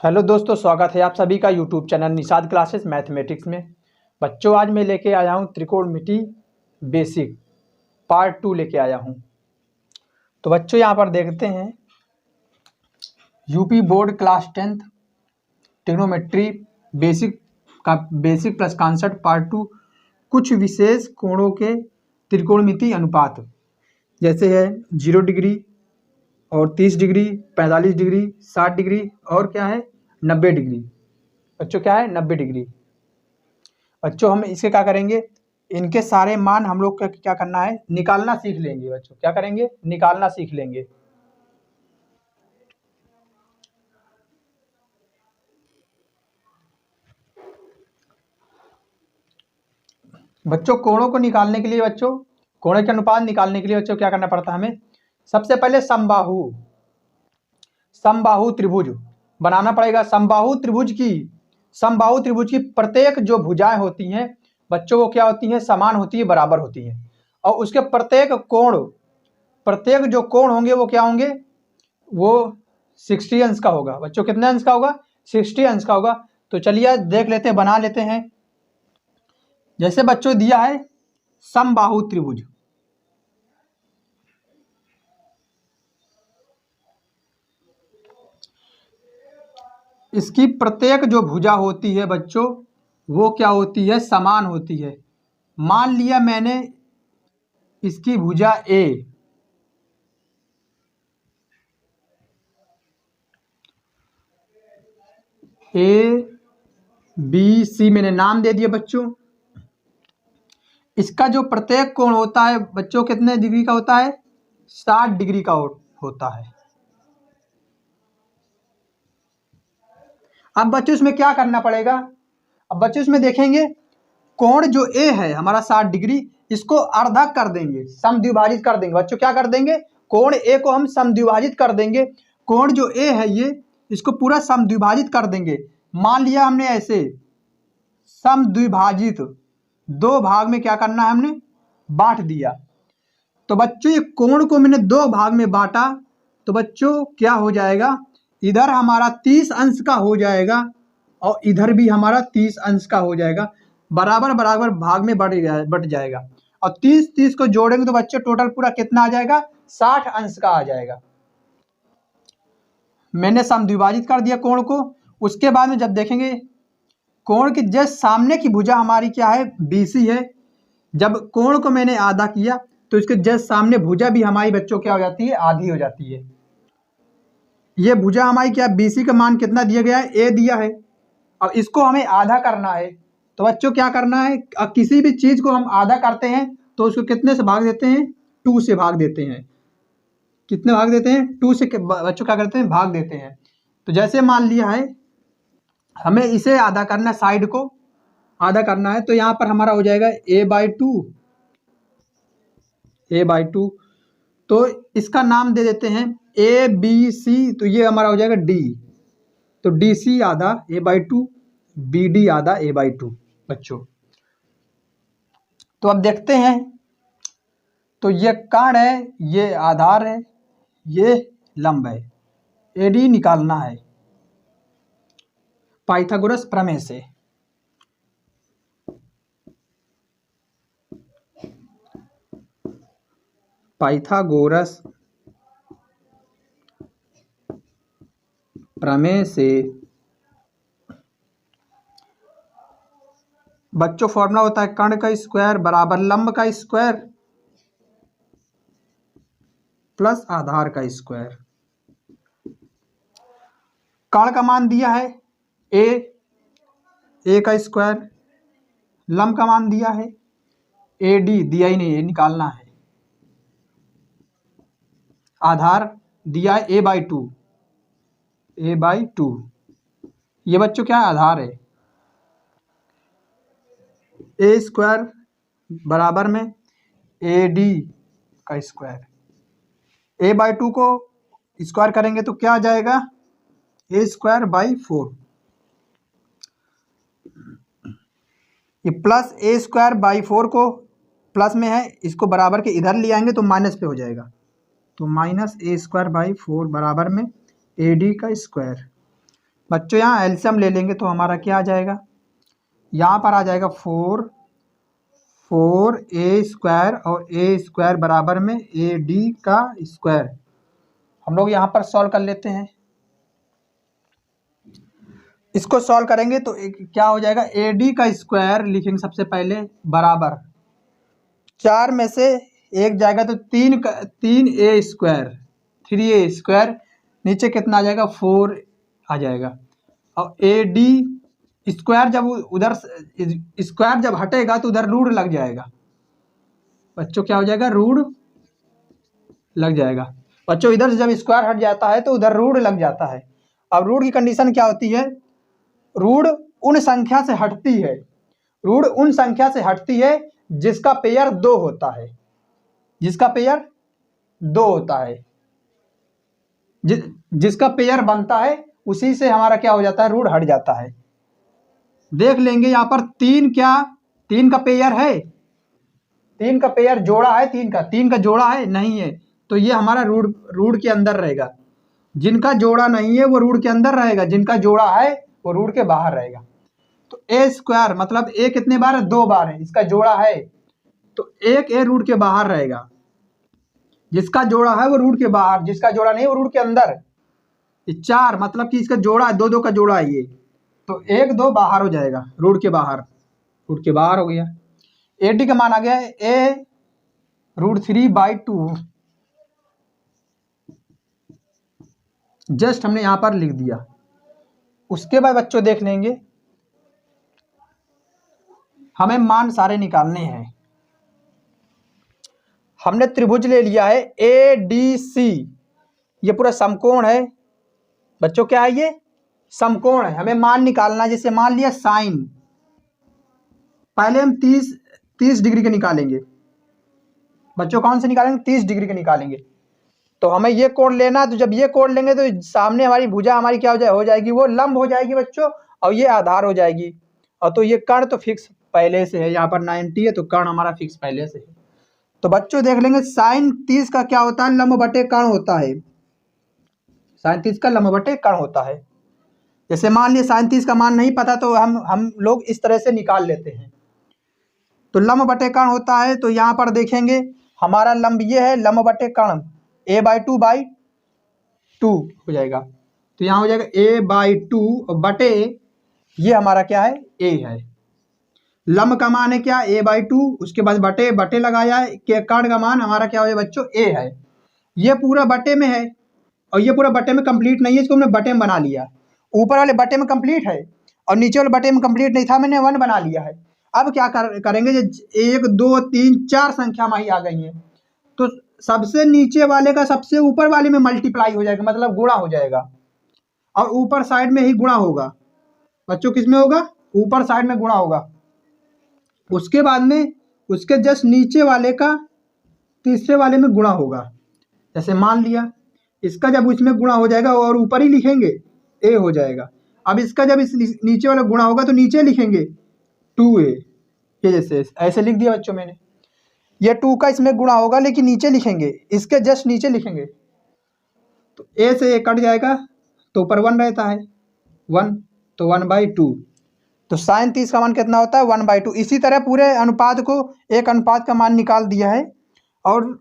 Hello दोस्तों, स्वागत है आप सभी का YouTube channel Nishad classes mathematics में। बच्चों, आज मैं लेके आया हूँ त्रिकोणमिति बेसिक पार्ट 2 लेके आया हूँ। तो बच्चों यहाँ पर देखते हैं UP board class 10th trigonometry basic plus concept part 2 कुछ विशेष कोणों के त्रिकोणमिति अनुपात जैसे है 0 डिग्री और 30 डिग्री, 45 डिग्री, 60 डिग्री और क्या है 90 डिग्री। बच्चों क्या है 90 डिग्री। बच्चों हम इसके क्या करेंगे, इनके सारे मान हम लोग क्या करना है, निकालना सीख लेंगे। बच्चों क्या करेंगे, निकालना सीख लेंगे। बच्चों कोणों को निकालने के लिए, बच्चों कोणों के अनुपात निकालने के लिए बच्चों क्या करना पड़ता है हमें, सबसे पहले समबाहु त्रिभुज बनाना पड़ेगा। समबाहु त्रिभुज की प्रत्येक जो भुजाएं होती हैं बच्चों वो क्या होती हैं, समान होती है, बराबर होती हैं। और उसके प्रत्येक जो कोण होंगे वो क्या होंगे, वो 60 अंश का होगा। बच्चों कितने अंश का होगा, 60 अंश का होगा। तो चलिए देख लेते हैं, बना लेते हैं। जैसे बच्चों दिया है समबाहु त्रिभुज, इसकी प्रत्येक जो भुजा होती है बच्चों वो क्या होती है, समान होती है। मान लिया मैंने इसकी भुजा ए बी सी मैंने नाम दे दिया बच्चों। इसका जो प्रत्येक कोण होता है बच्चों कितने डिग्री का होता है, 60 डिग्री का होता है। अब बच्चों इसमें क्या करना पड़ेगा, अब बच्चों इसमें देखेंगे कोण जो ए है हमारा 60 डिग्री, इसको अर्धा कर देंगे, समद्विभाजित कर देंगे। बच्चों क्या कर देंगे, कोण ए को हम समद्विभाजित कर देंगे। कोण जो ए है ये, इसको पूरा समद्विभाजित कर देंगे। मान लिया हमने ऐसे समद्विभाजित दो भाग में क्या करना है, हमने बांट दिया। तो बच्चों ये कोण को मैंने दो भाग में बांटा, तो बच्चों क्या हो जाएगा, इधर हमारा 30 अंश का हो जाएगा और इधर भी हमारा 30 अंश का हो जाएगा। बराबर बराबर भाग में बट जाएगा। और 30 को जोड़ेंगे तो बच्चों टोटल पूरा कितना आ जाएगा, 60 अंश का आ जाएगा। मैंने समद्विभाजित कर दिया कोण को। उसके बाद में जब देखेंगे कोण के जस्ट सामने की भुजा हमारी क्या है, BC है। जब कोण को मैंने आधा किया तो इसके जस्ट सामने भुजा भी हमारी बच्चों क्या हो जाती है, आधी हो जाती है। ये भुजा हमारी क्या, BC का मान कितना दिया गया है, A दिया है। अब इसको हमें आधा करना है। तो बच्चों क्या करना है, किसी भी चीज को हम आधा करते हैं तो उसको कितने से भाग देते हैं, 2 से भाग देते हैं। कितने भाग देते हैं, 2 से बच्चों क्या करते हैं, भाग देते हैं। तो जैसे मान लिया है हमें इसे आधा करना है, साइड को आधा करना है, तो यहाँ पर हमारा हो जाएगा a/2। तो इसका नाम दे देते हैं ABC। तो ये हमारा हो जाएगा D। तो DC आधा a/2, BD आधा a/2 बच्चों। तो अब देखते हैं, तो ये कर्ण है, ये आधार है, ये लंब है। AD निकालना है पाइथागोरस प्रमेय से। पाइथागोरस प्रमेय से बच्चों फॉर्मूला होता है कर्ण का स्क्वायर बराबर लंब का स्क्वायर प्लस आधार का स्क्वायर। कर्ण का मान दिया है ए का स्क्वायर, लंब का मान दिया है AD, दिया ही नहीं है, निकालना है। आधार दिया है a/2, ये बच्चों क्या है, आधार है। A स्क्वायर बराबर में AD का स्क्वायर, a/2 को स्क्वायर करेंगे तो क्या आ जाएगा, a²/4। ये प्लस a²/4 को प्लस में है, इसको बराबर के इधर ले आएंगे तो माइनस पे हो जाएगा। तो -a²/4 बराबर में AD का स्क्वायर। बच्चों यहाँ एलसीएम ले लेंगे तो हमारा क्या आ जाएगा, यहाँ पर आ जाएगा 4 4 a² और a² बराबर में AD का स्क्वायर। हम लोग यहाँ पर सॉल्व कर लेते हैं। इसको सॉल्व करेंगे तो क्या हो जाएगा, AD का स्क्वायर लिखेंगे सबसे पहले बराबर 4 में से एक जाएगा तो 3a², 3a², नीचे कितना आ जाएगा 4 आ जाएगा। और AD स्क्वायर जब उधर स्क्वायर जब हटेगा तो उधर रूट लग जाएगा बच्चों, क्या हो जाएगा, रूट लग जाएगा बच्चों। इधर से जब स्क्वायर हट जाता है तो उधर रूट लग जाता है। अब रूट की कंडीशन क्या होती है, रूट उन संख्या से हटती है, रूट उन संख्या से हटती है जिसका पेयर 2 होता है, जिसका पेयर 2 होता है, जिसका पेयर बनता है उसी से हमारा क्या हो जाता है, रूट हट जाता है। देख लेंगे यहाँ पर 3 क्या 3 का पेयर है, 3 का पेयर जोड़ा है, 3 का जोड़ा है नहीं है, तो ये हमारा रूट के अंदर रहेगा। जिनका जोड़ा नहीं है वो रूट के अंदर रहेगा, जिनका जोड़ा है वो रूट के बाहर रहेगा। तो a² मतलब a कितने बार है, 2 बार है, इसका जोड़ा है तो एक a रूट के बाहर रहेगा, जिसका जोड़ा है वो रूट के बाहर, जिसका जोड़ा नहीं वो रूट के अंदर। 4 मतलब कि इसका जोड़ा है, 2 का जोड़ा है ये, तो 1 2 बाहर हो जाएगा, रूट के बाहर, रूट के बाहर हो गया। AD का मान आ गया a√3/2, जस्ट हमने यहां पर लिख दिया। उसके बाद बच्चों देख लेंगे, हमें मान सारे निकालने हैं। हमने त्रिभुज ले लिया है ADC, ये पूरा समकोण है बच्चों, क्या है ये, समकोण है। हमें मान निकालना है, जैसे मान लिया साइन, पहले हम 30 डिग्री के निकालेंगे बच्चों, कौन से निकालेंगे, 30 डिग्री के निकालेंगे। तो हमें ये कोण लेना है, तो जब ये कोण लेंगे तो सामने हमारी भुजा हमारी क्या हो जाएगी, वो लंब हो जाएगी बच्चों, और ये आधार हो जाएगी। और तो ये कर्ण तो फिक्स पहले से है, यहाँ पर 90 है तो कर्ण हमारा फिक्स पहले से है। तो बच्चों देख लेंगे साइन 30 का क्या होता है, लंब बटे कर्ण होता है, साइन 30 का लंब बटे कर्ण होता है। जैसे मान लिया साइन 30 का मान नहीं पता तो हम लोग इस तरह से निकाल लेते हैं। तो लंब बटे कर्ण होता है, तो यहाँ पर देखेंगे हमारा लंब ये है, लंब बटे कर्ण a/2/2 हो जाएगा। तो यहाँ हो जाएगा a/2 और बटे ये हमारा क्या है, a है। लंब का मान है क्या, a/2, उसके बाद बटे बटे लगाया है, कर्ण का मान हमारा क्या हो जाएगा बच्चों, a है। ये पूरा बटे में है और ये पूरा बटे में कंप्लीट नहीं है, इसको हमने बटे में बना लिया। ऊपर वाले बटे में कंप्लीट है और नीचे वाले बटे में कंप्लीट नहीं था, मैंने 1 बना लिया है। अब क्या करेंगे, 1 2 3 4 संख्या हमारी आ गई है, तो सबसे नीचे वाले का सबसे ऊपर वाले में मल्टीप्लाई हो जाएगा, मतलब गुणा हो जाएगा, और ऊपर साइड में ही गुणा होगा बच्चों, किस में होगा, ऊपर साइड में गुणा होगा। उसके बाद में उसके जस्ट नीचे वाले का तीसरे वाले में गुणा होगा। जैसे मान लिया इसका जब उसमें गुणा हो जाएगा और ऊपर ही लिखेंगे a हो जाएगा। अब इसका जब इस नीचे वाला गुणा होगा तो नीचे लिखेंगे 2a, ये जैसे ऐसे लिख दिया बच्चों मैंने। ये 2 का इसमें गुणा होगा लेकिन नीचे लिखेंगे, इसके जस्ट नीचे लिखेंगे, तो a से a कट जाएगा तो ऊपर 1 रहता है, 1 तो 1/2। तो साइन 30 का मान कितना होता है, 1/2। इसी तरह पूरे अनुपात को, एक अनुपात का मान निकाल दिया है। और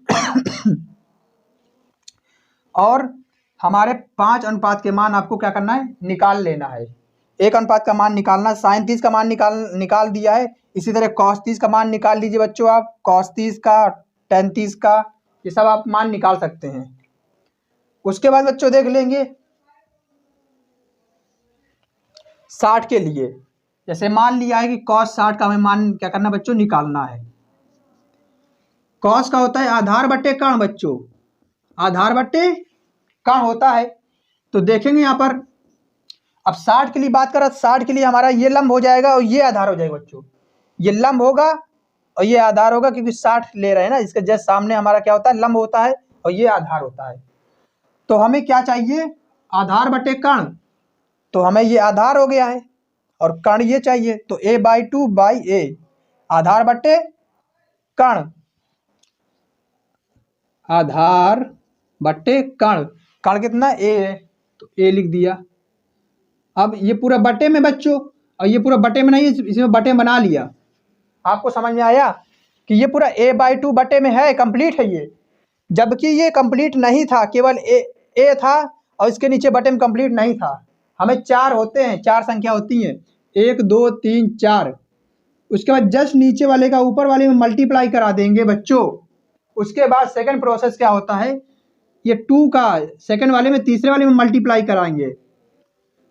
और हमारे 5 अनुपात के मान आपको क्या करना है, निकाल लेना है। एक अनुपात का मान निकालना, साइन 30 का मान निकाल दिया है। इसी तरह कॉस 30 का मान निकाल लीजिए बच्चों, आप कॉस 30 का, टेन 30 का, ये सब आप मान निकाल सकते हैं। उसके बाद बच्चों देख लेंगे 60 के लिए, जैसे मान लिया है कि कॉस 60 का हमें मान क्या करना बच्चों, निकालना है। कॉस का होता है आधार बट्टे कर्ण बच्चों, आधार बट्टे कर्ण होता है। तो देखेंगे यहाँ पर, अब 60 के लिए बात करें, 60 के लिए हमारा ये लंब हो जाएगा और ये आधार हो जाएगा बच्चों, ये लंब होगा और ये आधार होगा, क्योंकि 60 ले रहे हैं ना, इसके जस्ट सामने हमारा क्या होता है, लंब होता है और ये आधार होता है। तो हमें क्या चाहिए, आधार बटे कर्ण, तो हमें ये आधार हो गया है और कर्ण ये चाहिए, तो a/2/a, आधार बटे कर्ण, आधार बटे कर्ण, कर्ण कितना a है तो a लिख दिया। अब ये पूरा बटे में बच्चों, और ये पूरा बटे में नहीं, इसमें बटे बना लिया। आपको समझ में आया कि ये पूरा a/2 बटे में है, कंप्लीट है ये, जबकि ये कंप्लीट नहीं था, केवल ए था और इसके नीचे बटे में कंप्लीट नहीं था। हमें 4 होते हैं, 4 संख्या होती हैं, 1 2 3 4। उसके बाद जस्ट नीचे वाले का ऊपर वाले में मल्टीप्लाई करा देंगे बच्चों। उसके बाद सेकंड प्रोसेस क्या होता है, ये 2 का सेकंड वाले में तीसरे वाले में मल्टीप्लाई कराएंगे।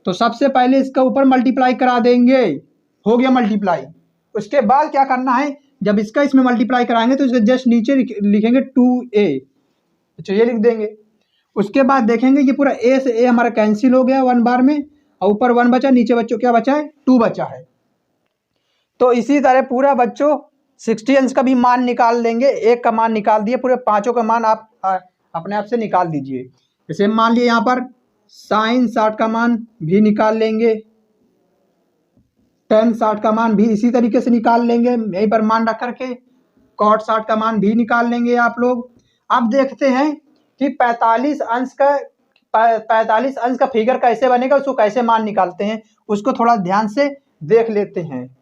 तो सबसे पहले इसका ऊपर मल्टीप्लाई करा देंगे, हो गया मल्टीप्लाई। उसके बाद क्या करना है, जब इसका इसमें मल्टीप्लाई कराएंगे तो इसके जस्ट नीचे लिखेंगे 2a, अच्छा ये लिख देंगे। उसके बाद देखेंगे ये पूरा a से a हमारा कैंसिल हो गया 1 बार में, और ऊपर 1 बचा, नीचे बच्चों क्या बचा है, 2 बचा है। तो इसी तरह पूरा बच्चों 60 अंश का भी मान निकाल लेंगे, एक का मान निकाल दिए, पूरे पांचों का मान आप अपने आप से निकाल दीजिए। जैसे मान लिया यहाँ पर sin 60 का मान भी निकाल लेंगे, tan 60 का मान भी इसी तरीके से निकाल लेंगे, यहीं पर मान रख करके cot 60 का मान भी निकाल लेंगे आप लोग। अब देखते हैं कि 45 अंश का फिगर कैसे बनेगा, उसको कैसे मान निकालते हैं, उसको थोड़ा ध्यान से देख लेते हैं।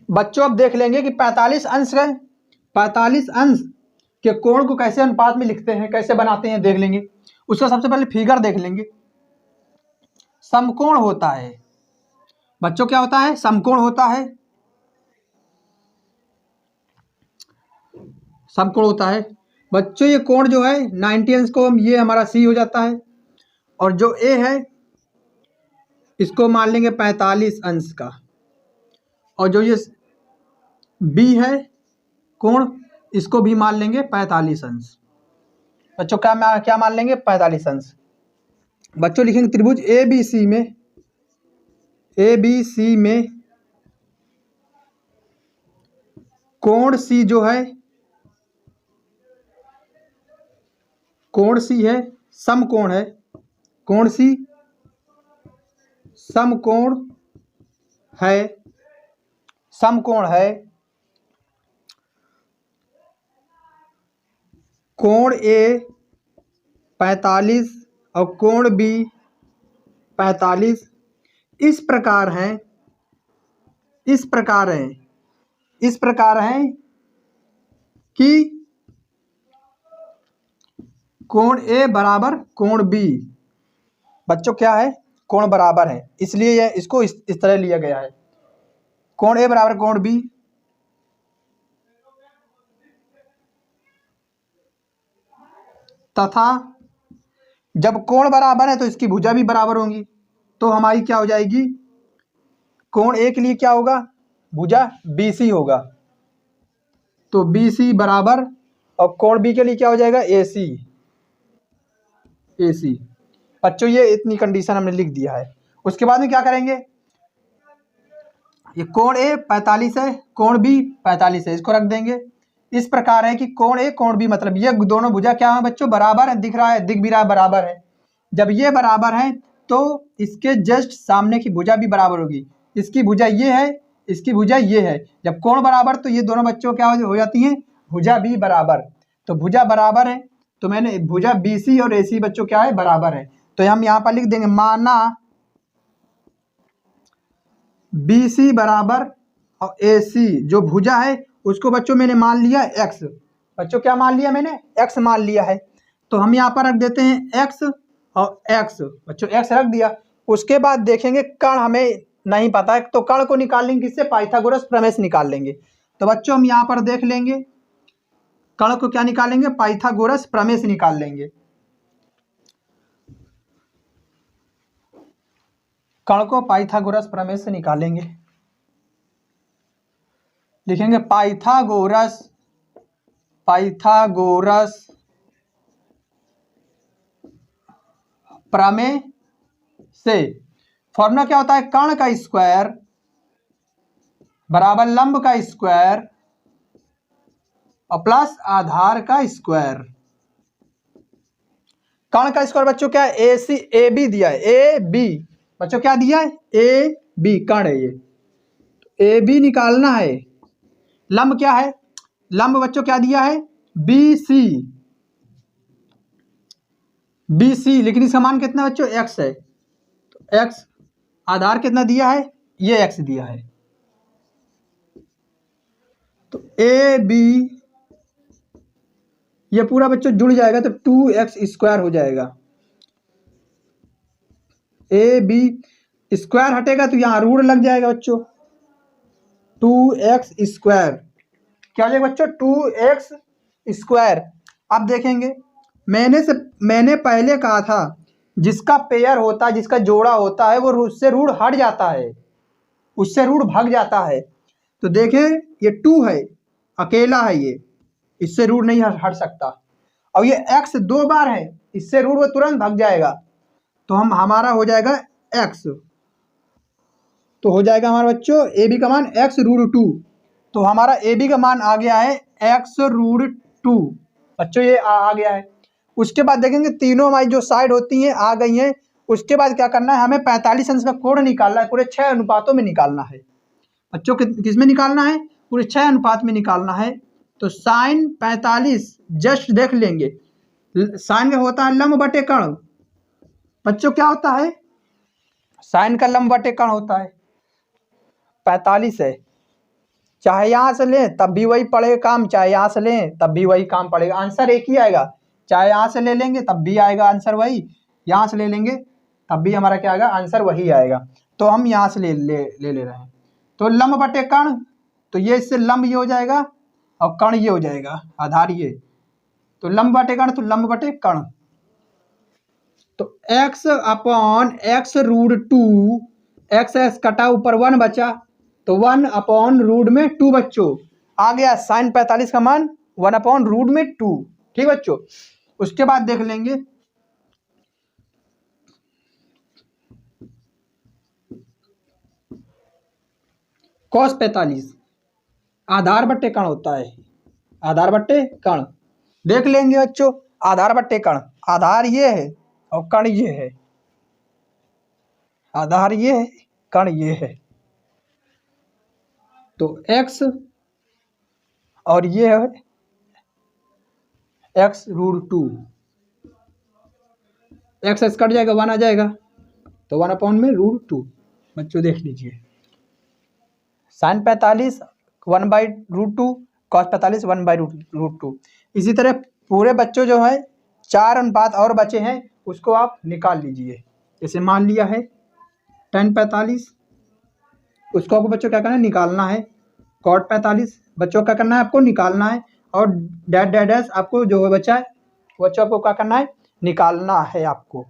बच्चों अब देख लेंगे कि 45 अंश के कोण को कैसे अनुपात में लिखते हैं, कैसे बनाते हैं, देख लेंगे। उसका सबसे पहले फिगर देख लेंगे। समकोण होता है बच्चों, क्या होता है, समकोण होता है, समकोण होता है बच्चों। ये कोण जो है 90 अंश को ये हमारा सी हो जाता है, और जो ए है इसको मान लेंगे 45 अंश का, और जो ये बी है कोण, इसको भी मान लेंगे 45 अंश। बच्चों क्या मान लेंगे, 45 अंश। बच्चों लिखेंगे त्रिभुज ए बी सी में कोण सी जो है, कोण सी है समकोण है, कोण सी समकोण है, समकोण है। कोण ए 45 और कोण बी 45 इस प्रकार है कि कोण ए बराबर कोण बी। बच्चों क्या है, कोण बराबर है, इसलिए यह इसको इस तरह लिया गया है, कोण ए बराबर कोण बी। तथा जब कोण बराबर है तो इसकी भुजा भी बराबर होंगी, तो हमारी क्या हो जाएगी, कोण ए के लिए क्या होगा, भुजा BC होगा, तो BC बराबर, और कोण बी के लिए क्या हो जाएगा, AC। बच्चों ये इतनी कंडीशन हमने लिख दिया है। उसके बाद में क्या करेंगे, ये कोण ए 45 है, कोण बी 45 है, इसको रख देंगे। इस प्रकार है कि कोण ए कोण बी, मतलब ये दोनों भुजा क्या है बच्चों, बराबर है, दिख रहा है, दिख भी रहा है, बराबर है। जब ये बराबर है तो इसके जस्ट सामने की भुजा भी बराबर होगी, इसकी भुजा ये है, इसकी भुजा ये है। जब कोण बराबर तो ये दोनों बच्चों क्या हो जाती हैं, भुजा भी बराबर। तो भुजा बराबर है, तो मैंने भुजा BC और AC बच्चों क्या है, बराबर है। तो हम यहाँ पर लिख देंगे, माना BC बराबर और AC जो भुजा है उसको बच्चों मैंने मान लिया x। बच्चों क्या मान लिया, मैंने x मान लिया है, तो हम यहाँ पर रख देते हैं x और x। बच्चों x रख दिया। उसके बाद देखेंगे कर्ण हमें नहीं पता है, तो कर्ण को निकाल लेंगे किससे, पाइथागोरस प्रमेय से निकाल लेंगे। तो बच्चों हम यहाँ पर देख लेंगे, कर्ण को क्या निकालेंगे, पाइथागोरस प्रमेय से निकाल लेंगे। कर्ण को पाइथागोरस प्रमेय से निकालेंगे, लिखेंगे पाइथागोरस प्रमेय से। फॉर्मूला क्या होता है, कर्ण का स्क्वायर बराबर लंब का स्क्वायर और प्लस आधार का स्क्वायर। कर्ण का स्क्वायर बच्चों क्या है, AB दिया है, AB बच्चों क्या दिया है, AB कर्ण है ये, AB निकालना है। लंब क्या है, लंब बच्चों क्या दिया है, बी सी, बी सी, लेकिन इसका मान कितना बच्चों, एक्स है, तो एक्स, आधार कितना दिया है, ये एक्स दिया है, तो ए बी ये पूरा बच्चों जुड़ जाएगा तो 2x² हो जाएगा। ए बी स्क्वायर हटेगा तो यहाँ रूट लग जाएगा बच्चों, 2x², क्या हो जाएगा बच्चों, 2x²। अब देखेंगे, मैंने पहले कहा था जिसका पेयर होता है, जिसका जोड़ा होता है, वो उससे रूट हट जाता है, उससे रूट भाग जाता है। तो देखें ये 2 है, अकेला है ये, इससे रूट नहीं हट सकता, और ये x 2 बार है, इससे रूट वो तुरंत भाग जाएगा, तो हमारा हो जाएगा x, तो हो जाएगा हमारा बच्चों ए बी का मान x√2, तो हमारा ए बी का मान आ गया है x√2 बच्चों, ये आ गया है। उसके बाद देखेंगे तीनों हमारी जो साइड होती हैं आ गई हैं। उसके बाद क्या करना है, हमें 45 अंश का कोण निकालना है, पूरे 6 अनुपातों में निकालना है बच्चों, किस में निकालना है, पूरे 6 अनुपात में निकालना है। तो साइन 45 जस्ट देख लेंगे, साइन का होता है लंब बटे कर्ण बच्चों, क्या होता है, साइन का लंब बटे कर्ण होता है, 45 है, चाहे यहाँ से लें तब भी वही पड़ेगा काम, चाहे यहाँ से लें तब भी वही काम पड़ेगा, आंसर एक ही आएगा, चाहे यहाँ से ले लेंगे तब भी आएगा आंसर वही, यहाँ से ले लेंगे तब भी हमारा क्या आएगा, आंसर वही आएगा। तो हम यहाँ से ले रहे हैं, तो लंब बटे कर्ण, तो ये इससे लंब ये हो जाएगा और कर्ण ये हो जाएगा, आधार ये, तो लंब बटे कर्ण, तो लंब बटे कर्ण, तो x/x√2, x कटा ऊपर 1 बचा, तो 1/√2 बच्चों आ गया, साइन 45 का मान 1/√2, ठीक बच्चों। उसके बाद देख लेंगे cos 45 आधार बट्टे कर्ण होता है, आधार बट्टे कर्ण देख लेंगे बच्चों, आधार बट्टे कर्ण, आधार ये है और कर्ण ये है, आधार ये है, कर्ण ये है, तो x और ये है x√2, x कट जाएगा 1 आ जाएगा, तो 1/√2 बच्चों देख लीजिए, साइन 45 1/√2, कॉस 45 1/√2। इसी तरह पूरे बच्चों जो है 4 अनुपात और बचे हैं, उसको आप निकाल लीजिए। जैसे मान लिया है tan 45, उसको आपको बच्चों क्या करना है, निकालना है, cot 45 बच्चों क्या करना है, आपको निकालना है, और डैश आपको जो है बचा है बच्चों आपको क्या करना है, निकालना है आपको।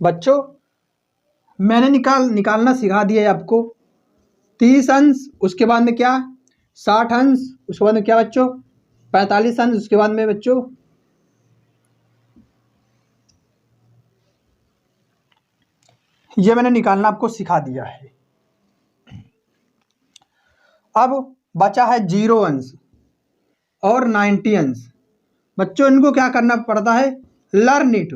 बच्चों मैंने निकालना सिखा दिया है आपको, 30 अंश, उसके बाद में क्या 60 अंश, उसके बाद में क्या बच्चों 45 अंश, उसके बाद में बच्चों ये मैंने निकालना आपको सिखा दिया है। अब बचा है 0 अंश और 90 अंश, बच्चों इनको क्या करना पड़ता है, लर्न इट,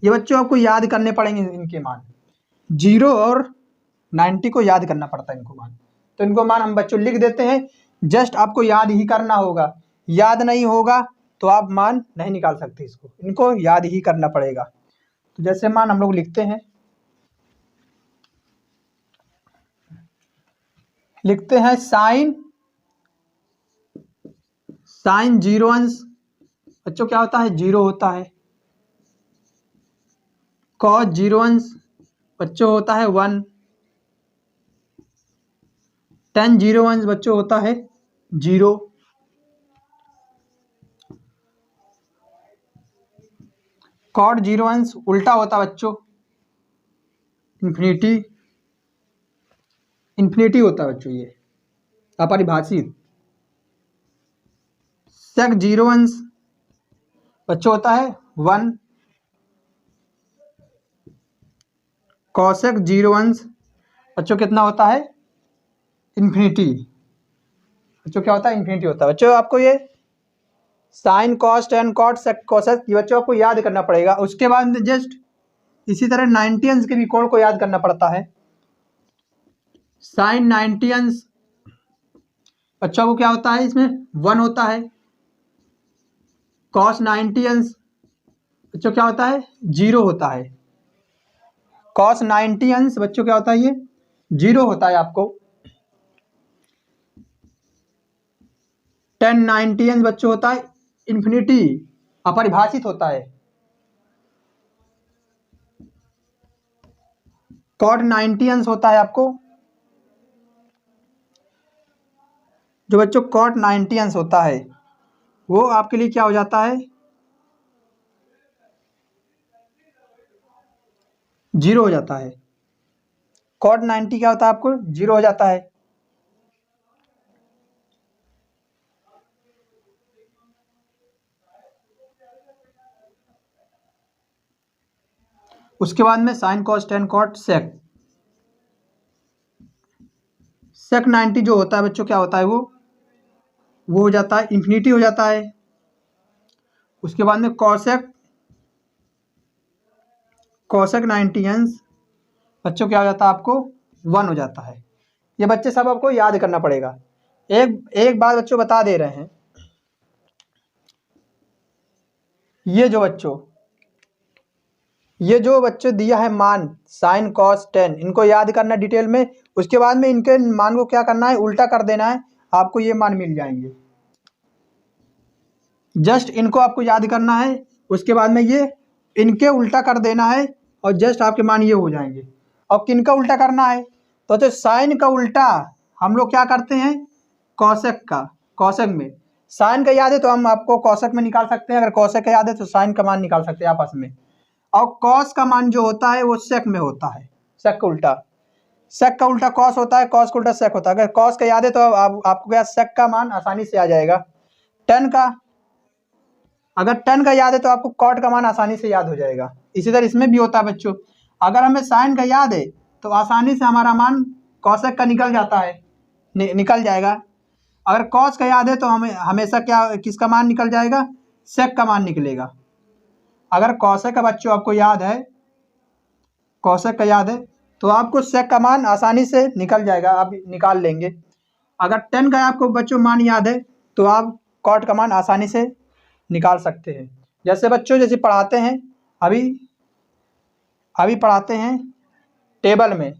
ये बच्चों आपको याद करने पड़ेंगे इनके मान, 0 और 90 को याद करना पड़ता है इनको मान, तो इनको मान हम बच्चों लिख देते हैं, जस्ट आपको याद ही करना होगा, याद नहीं होगा तो आप मान नहीं निकाल सकते, इसको इनको याद ही करना पड़ेगा। तो जैसे मान हम लोग लिखते हैं साइन 0 अंश बच्चों क्या होता है, 0 होता है, कॉस 0 अंश बच्चों होता है 1, tan 0 अंश बच्चों होता है 0, cot 0 अंश उल्टा होता बच्चों इन्फिनिटी होता है बच्चों, ये अपरिभाषित, sec 0 अंश बच्चों होता है 1, cosec 0 अंश बच्चों कितना होता है, इन्फिनिटी, बच्चों क्या होता है, इन्फिनिटी होता है। बच्चों आपको ये sine cos tan cot sec cosec ये बच्चों आपको याद करना पड़ेगा। उसके बाद जस्ट इसी तरह 90 अंश के भी कोण को याद करना पड़ता है। साइन 90 अंश बच्चों को क्या होता है, इसमें 1 होता है। कॉस 90 अंश बच्चों क्या होता है, 0 होता है। कॉस 90 अंश बच्चों क्या होता है, ये 0 होता है आपको। टेन 90 अंश बच्चों होता है इन्फिनिटी, अपरिभाषित होता है। कॉट 90 अंश होता है आपको, जो बच्चों कॉट 90 अंश होता है वो आपके लिए क्या हो जाता है, 0 हो जाता है। कॉट 90 क्या होता है आपको, 0 हो जाता है। उसके बाद में sine cos tan cot sec. Sec 90 जो होता है बच्चों क्या होता है, वो हो जाता है इन्फिनिटी हो जाता है। उसके बाद में कॉसेक, कॉसेक 90 अंश बच्चों क्या हो जाता है आपको, 1 हो जाता है। ये बच्चे सब आपको याद करना पड़ेगा। एक एक बात बच्चों बता दे रहे हैं, ये जो बच्चों दिया है मान साइन कॉस टेन, इनको याद करना डिटेल में। उसके बाद में इनके मान को क्या करना है, उल्टा कर देना है, आपको ये मान मिल जाएंगे। जस्ट इनको आपको याद करना है, उसके बाद में ये इनके उल्टा कर देना है और जस्ट आपके मान ये हो जाएंगे। और किनका उल्टा करना है, तो साइन का उल्टा हम लोग क्या करते हैं, कौशक का। कौशक में साइन का याद है तो हम आपको कौशक में निकाल सकते हैं, अगर कौशक का याद है तो साइन का मान निकाल सकते हैं आपस में। और कॉस का मान जो होता है वो सेक में होता है, सेक का उल्टा। सेक का उल्टा कॉस होता है, कॉस का उल्टा सेक होता है। अगर कॉस का याद है तो आपको क्या सेक का मान आसानी से आ जाएगा। टेन का, अगर टेन का याद है तो आपको कॉट का मान आसानी से याद हो जाएगा। इसी तरह इसमें भी होता है बच्चों, अगर हमें साइन का याद है तो आसानी से हमारा मान कौशक का निकल जाता है, निकल जाएगा। अगर कॉस का याद है तो हमें हमेशा क्या, किसका मान निकल जाएगा, सेक का मान निकलेगा। अगर कौशक का बच्चों आपको याद है, कौशक का याद है तो आपको सेक का मान आसानी से निकल जाएगा, आप निकाल लेंगे। अगर टेन का आपको बच्चों मान याद है तो आप कॉट का मान आसानी से निकाल सकते हैं। जैसे बच्चों जैसे पढ़ाते हैं, अभी अभी पढ़ाते हैं टेबल में।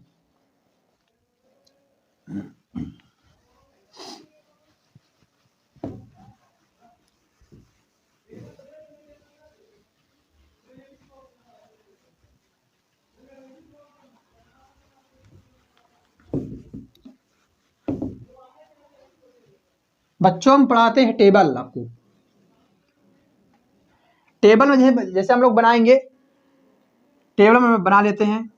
बच्चों हम पढ़ाते हैं टेबल, आपको टेबल में जैसे हम लोग बनाएंगे, टेबल में बना लेते हैं।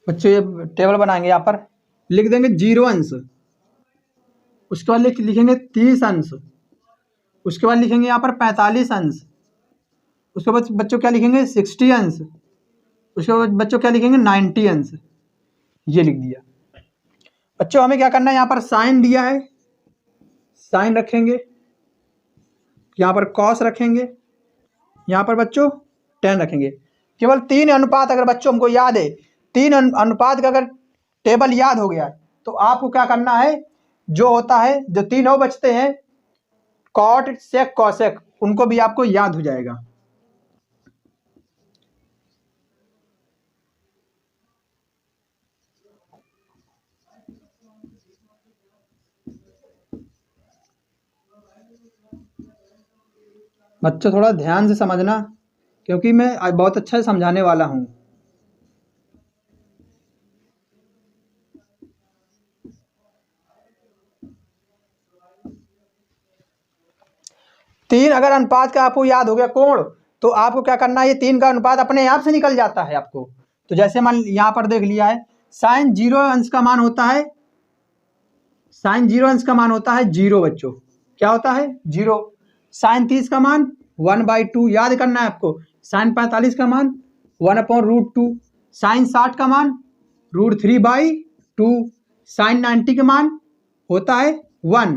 बच्चों ये टेबल बनाएंगे, यहाँ पर लिख देंगे 0 अंश, उसके बाद लिखेंगे 30 अंश, उसके बाद लिखेंगे यहाँ पर 45 अंश, उसके बाद बच्चों क्या लिखेंगे 60 अंश, उसके बाद बच्चों क्या लिखेंगे 90 अंश। ये लिख दिया। बच्चों हमें क्या करना है, यहाँ पर साइन दिया है, साइन रखेंगे, यहाँ पर कॉस रखेंगे, यहाँ पर बच्चों टेन रखेंगे। केवल 3 अनुपात अगर बच्चों हमको याद है, 3 अनुपात का अगर टेबल याद हो गया तो आपको क्या करना है, जो होता है जो तीनों बचते हैं कॉट सेक कॉसेक, उनको भी आपको याद हो जाएगा। बच्चों थोड़ा ध्यान से समझना, क्योंकि मैं आज बहुत अच्छा से समझाने वाला हूँ। तीन अगर अनुपात का आपको याद हो गया कोण, तो आपको क्या करना है, ये तीन का अनुपात अपने आप से निकल जाता है आपको। तो जैसे मान यहाँ पर देख लिया है, साइन 0 अंश का मान होता है, साइन 0 अंश का मान होता है 0 बच्चों, क्या होता है 0। साइन 30 का मान 1/2 याद करना है आपको। साइन 45 का मान 1/√2। साइन 60 का मान √3/2। साइन 90 का मान होता है 1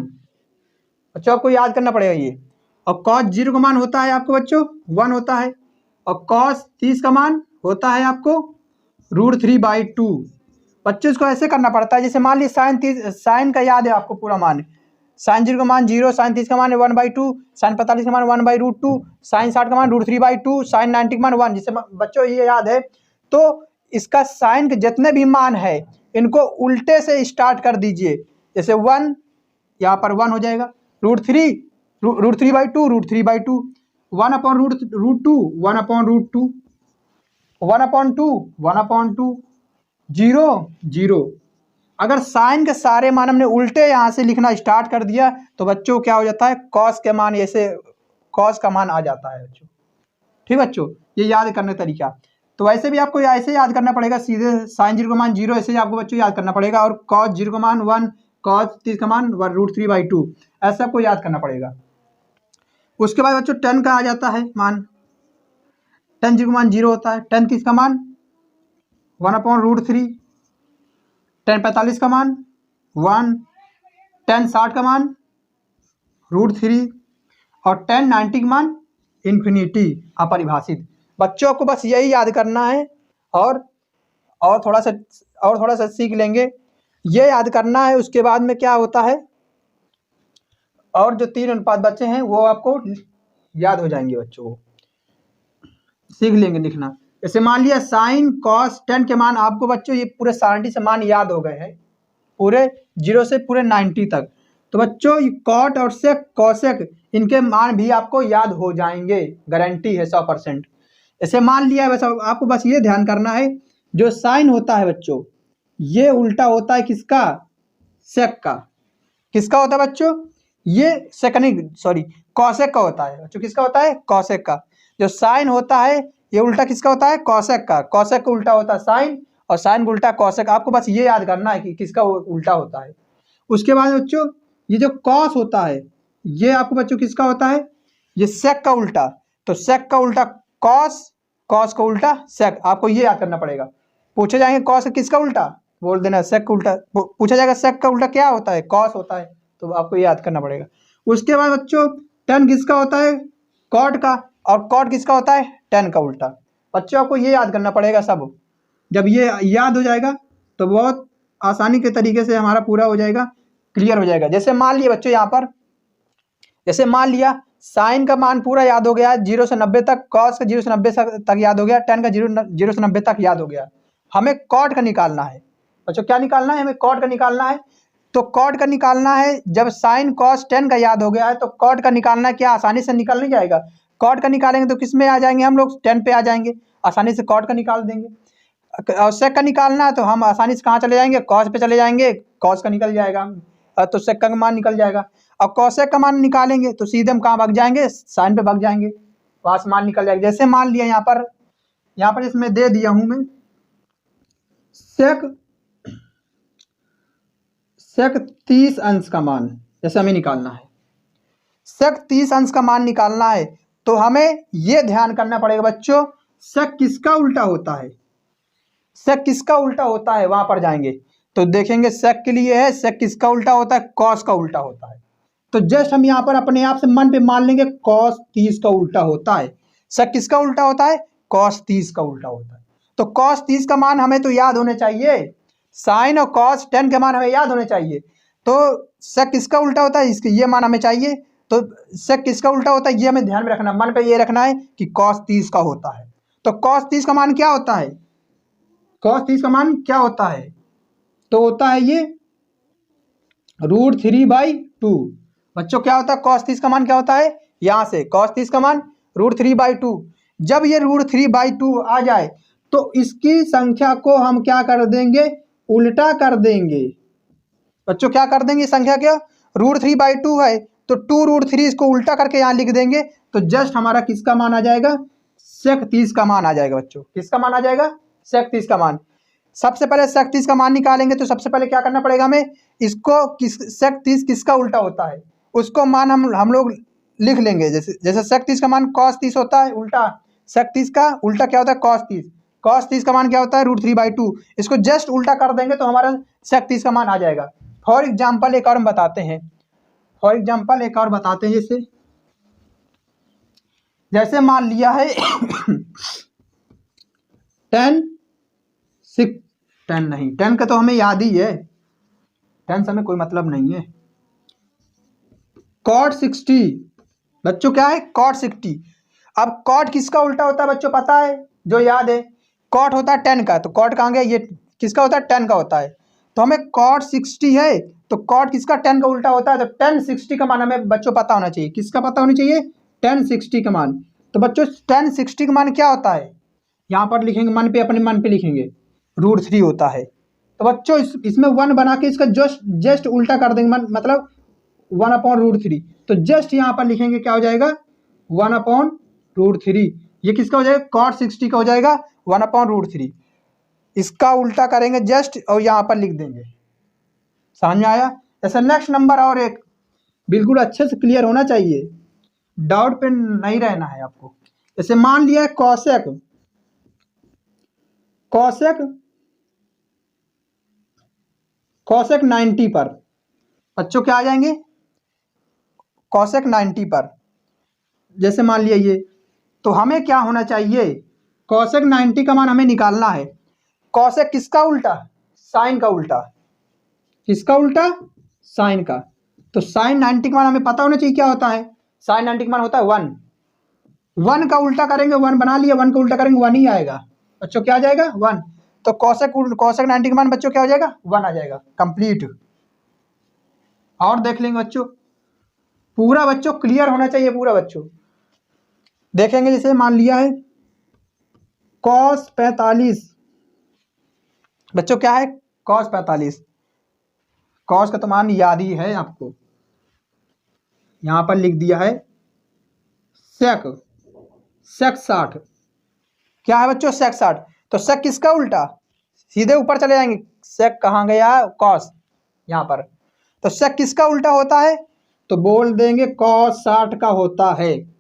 बच्चों, आपको याद करना पड़ेगा ये। और कॉस 0 का मान होता है आपको बच्चों 1 होता है। और कॉस 30 का मान होता है आपको √3/2। बच्चों इसको ऐसे करना पड़ता है, जैसे मान लीजिए साइन का याद है आपको पूरा मान, साइन 0 का मान 0, साइन 30 का मान 1/2, साइन 45 का मान 1/√2, साइन 60 का मान √3/2, साइन 90 का मान 1। जिससे बच्चों ये याद है, तो इसका साइन के जितने भी मान है इनको उल्टे से स्टार्ट कर दीजिए। जैसे 1 यहाँ पर 1 हो जाएगा, √3 √3/2 √3/2, 1/√2 1/√2, 1/2 1/2, 0 0। अगर साइन के सारे मान हमने उल्टे यहाँ से लिखना स्टार्ट कर दिया तो बच्चों क्या हो जाता है, कॉस के मान ऐसे, कॉस का मान आ जाता है बच्चों। ठीक बच्चों, ये याद करने तरीका। तो वैसे भी आपको ऐसे याद करना पड़ेगा, सीधे साइन 0 का मान 0 ऐसे ही आपको बच्चों याद करना पड़ेगा, और कॉस 0 का मान 1, कॉस 30 का मान √3/2 ऐसा आपको याद करना पड़ेगा। उसके बाद बच्चों tan का आ जाता है मान, tan 0 का मान 0 होता है, tan 30 का मान 1/√3, tan 45 का मान 1, tan 60 का मान √3 और tan 90 का मान इन्फिनिटी अपरिभाषित। बच्चों को बस यही याद करना है, और थोड़ा सा सीख लेंगे, ये याद करना है। उसके बाद में क्या होता है, और जो 3 अनुपात बच्चे हैं वो आपको याद हो जाएंगे बच्चों, को सीख लेंगे लिखना। जैसे मान लिया साइन कॉस tan के मान आपको बच्चों ये पूरे 70 से मान याद हो गए हैं, पूरे 0 से पूरे 90 तक। तो बच्चों कॉट और सेक कॉसेक इनके मान भी आपको याद हो जाएंगे, गारंटी है 100%। ऐसे मान लिया है, बस आपको बस ये ध्यान करना है, जो साइन होता है बच्चों ये उल्टा होता है किसका, सेक का। किसका होता है बच्चों, ये सेकंड सॉरी कॉसेक का होता है बच्चों। किसका होता है, कॉसेक का। जो साइन होता है ये उल्टा किसका होता है, कॉसेक का। कॉसेक का उल्टा होता है साइन, और साइन का उल्टा कॉसेक। आपको बस ये याद करना है कि किसका उल्टा होता है। उसके बाद बच्चों ये जो कॉस होता है ये आपको बच्चों किसका होता है, ये सेक का उल्टा। तो सेक का उल्टा कॉस, कॉस का उल्टा सेक। आपको ये याद करना पड़ेगा। पूछे जाएंगे कॉस किसका उल्टा, बोल देना सेक का उल्टा। पूछा जाएगा सेक का उल्टा क्या होता है, कॉस होता है, तो आपको याद करना पड़ेगा। उसके बाद बच्चों tan किसका होता है, कॉट का, और कॉट किसका होता है, tan का उल्टा। बच्चों आपको ये याद करना पड़ेगा सब। जब ये याद हो जाएगा तो बहुत आसानी के तरीके से हमारा पूरा हो जाएगा, क्लियर हो जाएगा। जैसे मान लिया बच्चों यहाँ पर, जैसे मान लिया साइन का मान पूरा याद हो गया 0 से 90 तक, कॉस का 0 से 90 तक याद हो गया, tan का 0 से 90 तक याद हो गया। हमें कॉट का निकालना है बच्चों। क्या निकालना है, हमें कॉट का निकालना है। तो कॉट का निकालना है, जब साइन कॉस tan का याद हो गया है तो कॉट का निकालना है, क्या आसानी से निकल नहीं जाएगा। कॉट का निकालेंगे तो किस में आ जाएंगे हम लोग, tan पे आ जाएंगे, आसानी से कॉट का निकाल देंगे। और सेक का निकालना है तो हम आसानी से कहाँ चले जाएंगे, कॉस पे चले जाएंगे, कॉस का निकल जाएगा, तो सेक का मान निकल जाएगा। और कॉसेक का मान निकालेंगे तो सीधे हम कहाँ भाग जाएंगे, साइन पे भाग जाएंगे, वहाँ से मान निकल जाएगा। जैसे मान लिया यहाँ पर इसमें दे दिया हूँ मैं, सेक 30 अंश का मान जैसे हमें निकालना है, सेक 30 अंश का मान निकालना है, तो हमें ये ध्यान करना पड़ेगा बच्चों, सेक किसका उल्टा होता है, सेक किसका उल्टा होता है, वहां पर जाएंगे तो देखेंगे सेक के लिए है, सेक किसका उल्टा होता है, कॉस का उल्टा होता है। तो जस्ट हम यहाँ पर अपने आप से मन पे मान लेंगे कॉस 30 का उल्टा होता है। सेक किसका उल्टा होता है, कॉस 30 का उल्टा होता है। तो कॉस 30 का मान हमें तो याद होने चाहिए, साइन और कॉस tan के मान हमें याद होने चाहिए। तो सेक किसका उल्टा होता है, इसके ये मान हमें चाहिए। तो सेक किसका उल्टा होता है ये हमें ध्यान में रखना, मन पे ये रखना है कि कॉस 30 का होता है। तो कॉस 30 का मान क्या होता है, कॉस 30 का मान क्या होता है, तो होता है ये √3/2। बच्चों क्या होता है, कॉस 30 का मान क्या होता है, यहाँ से कॉस 30 का मान √3/2। जब ये √3/2 आ जाए तो इसकी संख्या को हम क्या कर देंगे, उल्टा कर देंगे बच्चों। क्या कर देंगे संख्या, क्या √3/2 है तो 2√3 इसको उल्टा करके यहाँ लिख देंगे, तो जस्ट हमारा किसका मान आ जाएगा, sec 30 का मान आ जाएगा बच्चों। किसका मान आ जाएगा, sec 30 का मान। सबसे पहले sec 30 का मान निकालेंगे तो सबसे पहले क्या करना पड़ेगा हमें, इसको sec 30 किसका उल्टा होता है उसको मान हम लोग लिख लेंगे। जैसे sec 30 का मान cos 30 होता है, उल्टा sec 30 का उल्टा क्या होता है cos 30। cos 30 का मान क्या होता है √3/2। इसको जस्ट उल्टा कर देंगे तो हमारा sec 30 का मान आ जाएगा। फॉर एग्जाम्पल एक और हम बताते हैं, जैसे मान लिया है 10 का तो हमें याद ही है, 10 से हमें कोई मतलब नहीं है। cot 60 बच्चों क्या है cot 60। अब cot किसका उल्टा होता है बच्चों पता है, जो याद है, cot होता है 10 का, तो cot कहाँ गया, ये किसका होता है 10 का होता है। तो हमें cot 60 है तो cot किसका 10 का उल्टा होता है, तो tan 60 का मान हमें बच्चों पता होना चाहिए। किसका पता होना चाहिए, tan 60 का मान। तो बच्चों tan 60 का मान क्या होता है, यहाँ पर लिखेंगे मन पे, अपने मन पे लिखेंगे √3 होता है। तो बच्चों इसमें 1 बना के इसका जस्ट उल्टा कर देंगे, मतलब 1/√3। तो जस्ट यहाँ पर लिखेंगे क्या हो जाएगा 1/√3। ये किसका हो जाएगा cot 60 का हो जाएगा 1/√3। इसका उल्टा करेंगे जस्ट और यहाँ पर लिख देंगे। समझ में आया। ऐसा नेक्स्ट नंबर और एक बिल्कुल अच्छे से क्लियर होना चाहिए, डाउट पे नहीं रहना है आपको। जैसे मान लिया है cosec 90 पर बच्चों क्या आ जाएंगे cosec 90 पर। जैसे मान लिया ये, तो हमें क्या होना चाहिए, cosec 90 का मान हमें निकालना है। cosec किसका उल्टा, साइन का उल्टा। किसका उल्टा, साइन का। तो साइन 90 का मान हमें पता होना चाहिए क्या होता है, साइन 90 का मान होता है 1। 1 का उल्टा करेंगे 1 बना लिया, 1 का उल्टा करेंगे 1 ही आएगा बच्चों। क्या आ जाएगा 1। तो cosec 90 का मान बच्चों क्या हो जाएगा 1 आ जाएगा, कंप्लीट। और देख लेंगे बच्चों, पूरा बच्चों क्लियर होना चाहिए पूरा बच्चों। देखेंगे जैसे मान लिया है cos 45 बच्चों क्या है cos 45। cos का तो मान याद ही है आपको, यहां पर लिख दिया है sec 60। क्या है बच्चों sec 60। तो sec किसका उल्टा, सीधे ऊपर चले जाएंगे, sec कहाँ गया cos यहाँ पर। तो sec किसका उल्टा होता है, तो बोल देंगे cos 60 का होता है।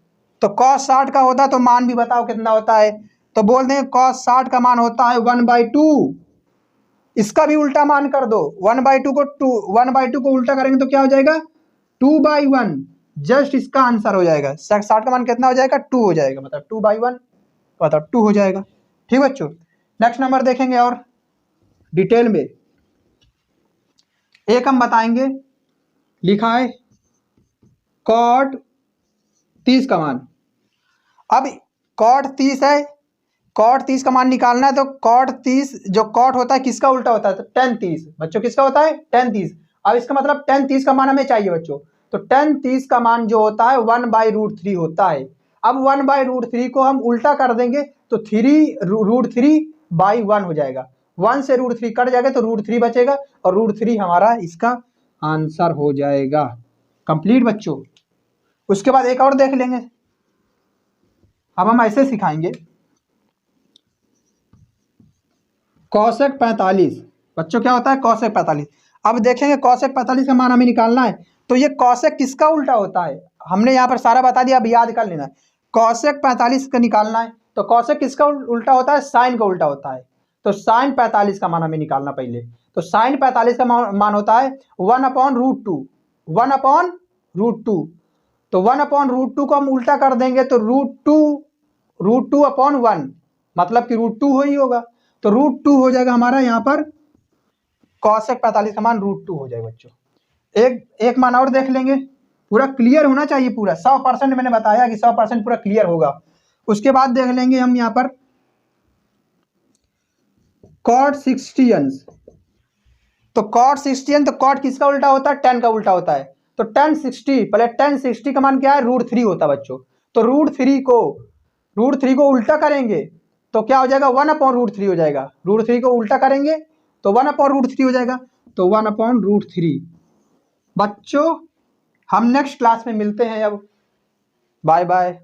तो cos 60 का होता है तो मान भी बताओ कितना होता है, तो बोल देंगे cos 60 का मान होता है 1/2। इसका भी उल्टा मान कर दो, 1/2 को उल्टा करेंगे तो क्या हो जाएगा 2/1। जस्ट इसका आंसर हो जाएगा, sec 60 का मान कितना हो जाएगा 2 हो जाएगा, मतलब 2/1 मतलब 2 हो जाएगा। ठीक बच्चों, नेक्स्ट नंबर देखेंगे और डिटेल में एक हम बताएंगे। लिखा है cot 30 का मान। अब cot 30 है, cot 30 का मान निकालना है, तो cot 30 जो cot होता है किसका उल्टा होता है, तो tan 30 बच्चों किसका होता है tan 30। अब इसका मतलब tan 30 का मान हमें चाहिए बच्चों, तो tan 30 का मान जो होता है 1/√3 होता है। अब 1/√3 को हम उल्टा कर देंगे तो √3/1 हो जाएगा, 1 से √3 कट जाएगा तो √3 बचेगा और √3 हमारा इसका आंसर हो जाएगा, कंप्लीट बच्चों। उसके बाद एक और देख लेंगे, अब हम ऐसे सिखाएंगे cosec 45 बच्चों क्या होता है cosec 45। अब देखेंगे cosec 45 का मान हमें निकालना है, तो ये cosec किसका उल्टा होता है, हमने यहाँ पर सारा बता दिया, अब याद कर लेना है। cosec 45 का निकालना है, तो cosec किसका उल्टा होता है, साइन का उल्टा होता है। तो साइन 45 का मान हमें निकालना पहले, तो साइन 45 का मान होता है 1/√2। 1/√2, तो 1/√2 को हम उल्टा कर देंगे तो √2/1 मतलब कि √2 हो ही होगा, तो √2 हो जाएगा हमारा यहाँ पर cosec 45 का मान √2 हो जाएगा बच्चों। एक मान और देख लेंगे, पूरा क्लियर होना चाहिए, पूरा 100% मैंने बताया कि 100% पूरा क्लियर होगा। उसके बाद देख लेंगे हम यहाँ पर cot 60। तो cot 60, तो cot किसका उल्टा होता है tan का उल्टा होता है, तो तो टेन 60 पहले टेन 60 का मान क्या है, √3 होता है बच्चों। तो √3 को उल्टा करेंगे तो क्या हो जाएगा, 1/√3 हो जाएगा। √3 को उल्टा करेंगे तो 1/√3 हो जाएगा, तो 1/√3। बच्चों हम नेक्स्ट क्लास में मिलते हैं अब, बाय बाय।